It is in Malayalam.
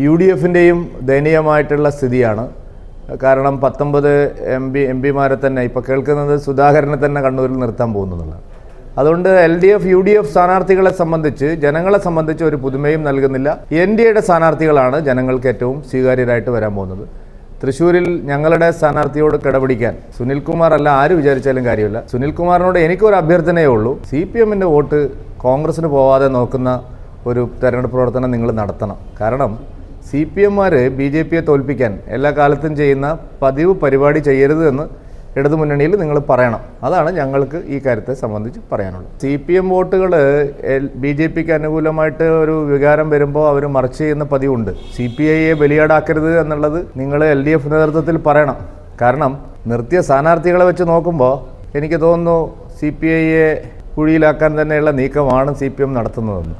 UDFിൻ്റെയും ദയനീയമായിട്ടുള്ള സ്ഥിതിയാണ്. കാരണം 19 എം.പിമാരെ തന്നെ ഇപ്പോൾ കേൾക്കുന്നത് സുധാകരനെ തന്നെ കണ്ണൂരിൽ നിർത്താൻ പോകുന്നതാണ്. അതുകൊണ്ട് LDF UDF സ്ഥാനാർത്ഥികളെ സംബന്ധിച്ച് ജനങ്ങളെ സംബന്ധിച്ച് ഒരു പുതുമയും നൽകുന്നില്ല. NDAയുടെ സ്ഥാനാർത്ഥികളാണ് ജനങ്ങൾക്ക് ഏറ്റവും സ്വീകാര്യരായിട്ട് വരാൻ പോകുന്നത്. തൃശ്ശൂരിൽ ഞങ്ങളുടെ സ്ഥാനാർത്ഥിയോട് കിടപിടിക്കാൻ സുനിൽകുമാർ അല്ല ആര് വിചാരിച്ചാലും കാര്യമില്ല. സുനിൽകുമാറിനോട് എനിക്കൊരു അഭ്യർത്ഥനയേ ഉള്ളൂ. CPMൻ്റെ വോട്ട് കോൺഗ്രസിന് പോവാതെ നോക്കുന്ന ഒരു തെരഞ്ഞെടുപ്പ് പ്രവർത്തനം നിങ്ങൾ നടത്തണം. കാരണം CPMമാർ BJPയെ തോൽപ്പിക്കാൻ എല്ലാ കാലത്തും ചെയ്യുന്ന പതിവ് പരിപാടി ചെയ്യരുത് എന്ന് ഇടതുമുന്നണിയിൽ നിങ്ങൾ പറയണം. അതാണ് ഞങ്ങൾക്ക് ഈ കാര്യത്തെ സംബന്ധിച്ച് പറയാനുള്ളത്. CPM വോട്ടുകൾ BJPക്ക് അനുകൂലമായിട്ട് ഒരു വികാരം വരുമ്പോൾ അവർ മറിച്ച് ചെയ്യുന്ന പതിവുണ്ട്. CPIയെ ബലിയാടാക്കരുത് എന്നുള്ളത് നിങ്ങൾ LDF നേതൃത്വത്തിൽ പറയണം. കാരണം നിർത്തിയ സ്ഥാനാർത്ഥികളെ വെച്ച് നോക്കുമ്പോൾ എനിക്ക് തോന്നുന്നു CPIയെ കുഴിയിലാക്കാൻ തന്നെയുള്ള നീക്കമാണ് CPM നടത്തുന്നതെന്ന്.